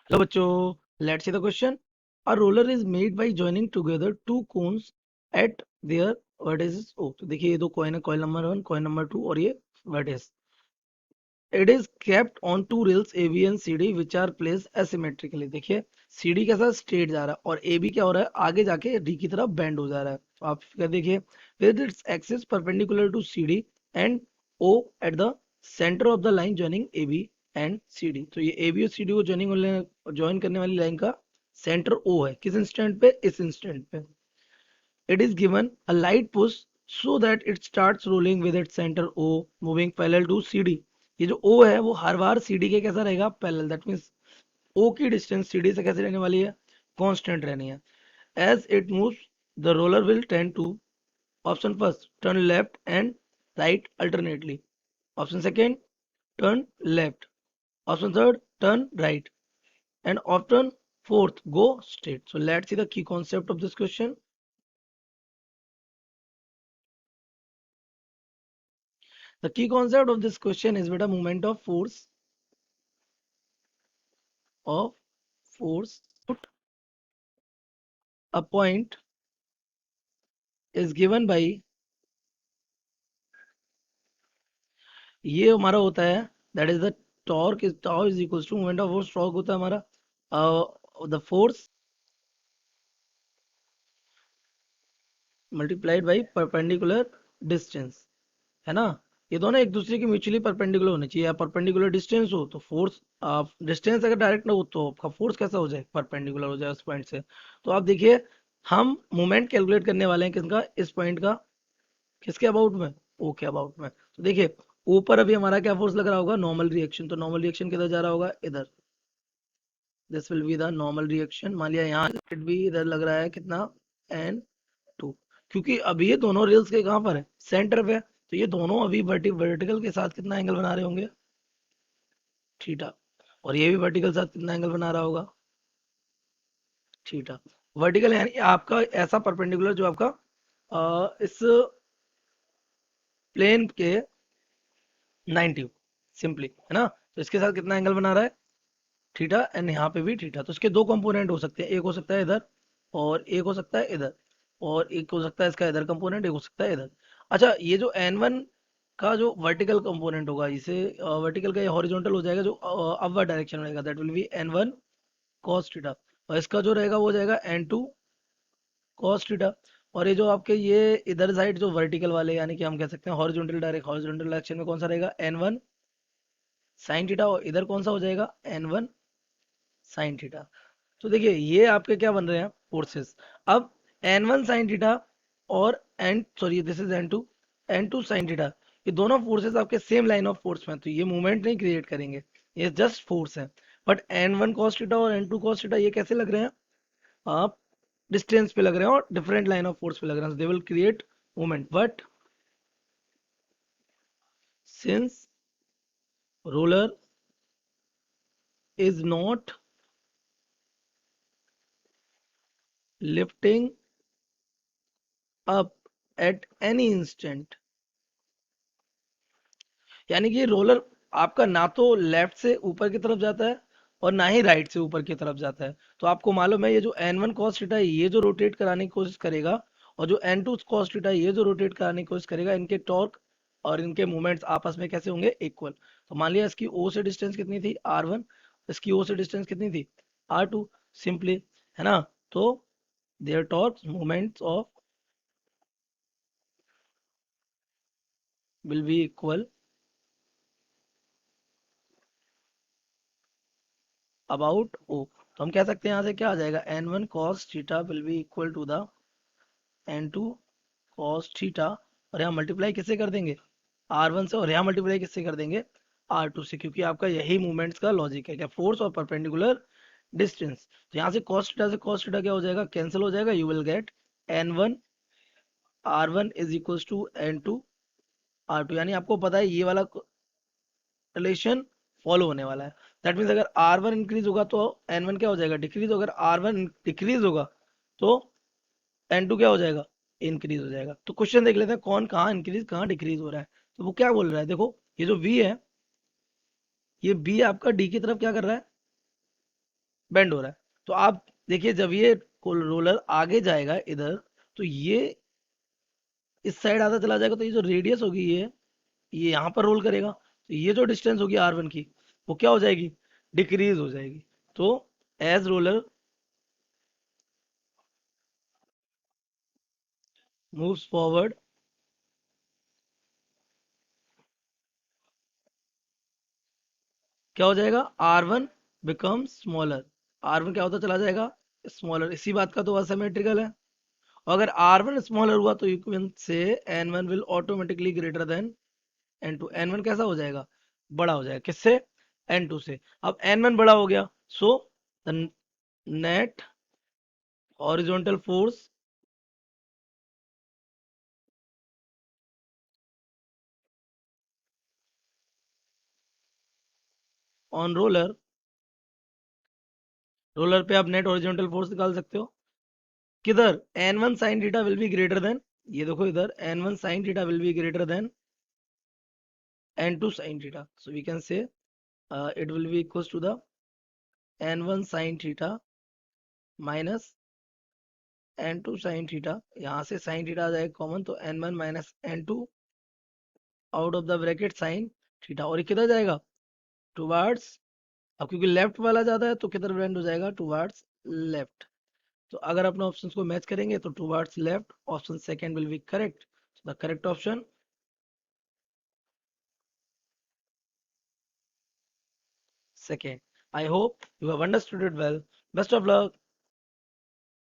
Hello बच्चों, let's see the question. A roller is made by joining together two cones at their vertices. Oh तो देखिए, ये दो coin है, coin number 1, coin number 2, और ये vertex. It is kept on two rails A B and C D which are place asymmetrically. देखिए, C D के साथ स्ट्रेट जा रहा है और ए बी क्या हो रहा है, आगे जाके डी की तरफ बेंड हो जा रहा है. तो आप क्या देखिए, with its axis perpendicular to C D and O at the centre of the line joining A B and C D. तो ये ए बी और सी डी को ज्वाइन करने वाली लाइन का सेंटर ओ है. किस इंस्टेंट पे, इस इंस्टेंट पे. It is given a light push so that it starts rolling with its center O moving parallel to CD. ये जो O है वो हर बार CD के कैसा रहेगा, पैरेलल. दैट मीन्स O की डिस्टेंस CD से कैसे रहने वाली है, कांस्टेंट रहनी है. As it moves, the roller will tend to option first turn left and right alternately. Option second turn left. Option third turn right. And option fourth go straight. So let's see the key concept of this question. The key concept of this question is beta moment of force put a point is given by, ये हमारा होता है that is the torque is tau is equals to moment of force. Torque होता है हमारा the force multiplied by perpendicular distance, है ना. ये दोनों एक दूसरे के म्यूचुअली परपेंडिकुलर होने चाहिए. या परपेंडिकुलर डिस्टेंस हो तो फोर्स, डिस्टेंस अगर डायरेक्ट ना हो तो आपका फोर्स कैसा हो जाए, परपेंडिकुलर हो जाए उस पॉइंट से. तो आप देखिए, हम मोमेंट कैलकुलेट करने वाले हैं किसका, इस पॉइंट का. किसके अबाउट में, ओ के अबाउट में. तो देखिए, ऊपर अभी हमारा क्या फोर्स लग रहा होगा, नॉर्मल रिएक्शन. तो नॉर्मल रिएक्शन किधर जा रहा होगा, इधर. This will be the normal reaction. मान लिया यहाँ इट भी इधर लग रहा है कितना, एन टू. क्योंकि अभी ये दोनों रेल्स के कहाँ पर है, सेंटर पे. तो ये दोनों अभी वर्टिकल के साथ कितना एंगल बना रहे होंगे, थीटा. और ये भी वर्टिकल साथ कितना एंगल बना रहा होगा, थीटा. वर्टिकल यानी आपका ऐसा परपेंडिकुलर जो आपका इस प्लेन के 90 सिंपली, है ना. तो इसके साथ कितना एंगल बना रहा है, थीटा. एंड यहाँ पे भी थीटा. तो इसके दो कंपोनेंट हो सकते हैं, एक हो सकता है इधर और एक हो सकता है इधर. और एक हो सकता है इसका इधर कंपोनेंट, एक हो सकता है इधर. अच्छा, ये जो n1 का जो वर्टिकल कंपोनेंट होगा, इसे वर्टिकल का ये हॉरिजॉन्टल हो जाएगा, जो अपवर्ड डायरेक्शन में रहेगा, that will be n1 cos theta. और इसका जो रहेगा वो जाएगा n2 cos थीटा. और ये जो आपके ये इधर साइड जो वर्टिकल वाले, यानी कि हम कह सकते हैं हॉरिजॉन्टल डायरेक्शन में कौन सा रहेगा, n1 sin थीटा. और इधर कौन सा हो जाएगा, n1 sin थीटा. तो देखिए, ये आपके क्या बन रहे हैं, फोर्सेस. अब n1 sin थीटा और n sorry this is n2 sin theta. ये दोनों फोर्सेस आपके सेम लाइन ऑफ फोर्स में हैं, तो ये मूवमेंट नहीं क्रिएट करेंगे, ये जस्ट फोर्स है. बट n1 cos थीटा और n2 cos थीटा ये कैसे लग रहे हैं, आप डिस्टेंस पे लग रहे हैं और डिफरेंट लाइन ऑफ फोर्स पे लग रहे हैं. They will create movement. But since roller is not lifting up at any instant, यानी कि रोलर आपका ना तो लेफ्ट से ऊपर की तरफ जाता है और ना ही राइट से ऊपर की तरफ जाता है. तो आपको मालूम है, ये जो n1 cos थीटा है ये जो रोटेट कराने की कोशिश करेगा, और जो n2 cos थीटा है ये जो रोटेट कराने की कोशिश करेगा, इनके टॉर्क और इनके मूवमेंट्स आपस में कैसे होंगे, इक्वल. तो मान लिया इसकी O से डिस्टेंस कितनी थी, r1. इसकी O से डिस्टेंस कितनी थी, r2. सिंपली, है ना. तो there torque movements of will be equal about O. तो हम कह सकते हैं यहाँ से क्या आ जाएगा, n1 cos theta will be equal to the n2 cos theta. और यहाँ मल्टीप्लाई किससे कर देंगे, r1 से. और यहाँ मल्टीप्लाई किससे कर देंगे, r2 से. क्योंकि आपका यही मूवमेंट्स का लॉजिक है, क्या, फोर्स और परपेंडिकुलर डिस्टेंस. तो यहाँ से cos थीटा क्या हो जाएगा, कैंसिल हो जाएगा. You will get n1 r1 is equal to n2 r2. यानी आपको पता है ये वाला रिलेशन फॉलो होने वाला है. दैट मीन्स अगर R1 इंक्रीज होगा तो N1 क्या हो जाएगा, डिक्रीज. अगर R1 डिक्रीज होगा तो N2 क्या हो जाएगा, इंक्रीज हो जाएगा. तो क्वेश्चन देख लेते हैं कौन कहाँ इंक्रीज कहाँ डिक्रीज हो रहा है. तो वो क्या बोल रहा है, देखो, ये जो V है, ये B आपका D की तरफ क्या कर रहा है, बेंड हो रहा है। तो आप देखिए जब ये रोलर आगे जाएगा इधर, तो ये इस साइड आता चला जाएगा, तो ये जो रेडियस होगी ये यहाँ पर रोल करेगा, तो ये जो डिस्टेंस होगी R1 की, वो क्या हो जाएगी, डिक्रीज हो जाएगी। तो एज रोलर मूव्स फॉरवर्ड, क्या हो जाएगा, R1 बिकम स्मॉलर। R1 क्या होता चला जाएगा, स्मॉलर। इसी बात का तो असिमेट्रिकल है। और अगर R1 स्मॉलर हुआ तो you can say N1 will automatically greater than N2। N1 कैसा हो जाएगा, बड़ा हो जाएगा, किससे, N2 से। अब N1 बड़ा हो गया, so the net horizontal force on roller, roller पे आप नेट हॉरिजॉन्टल फोर्स निकाल सकते हो। किधर, N1 sin theta will be greater than, ये देखो इधर N1 sin theta will be greater than N2 sin theta. So we can say it will be equals to the N1 sin theta minus N2 sin theta। यहाँ से sin theta आ जाएगा common, तो N1 minus N2 out of the bracket sin theta. और ये किधर जाएगा, towards, अब क्योंकि लेफ्ट वाला ज्यादा है तो किधर बेंड हो जाएगा, टुवार्ड्स लेफ्ट। तो अगर अपने ऑप्शंस को मैच करेंगे तो towards left, option second will be correct. The correct option second. I hope you have understood it well. Best of luck.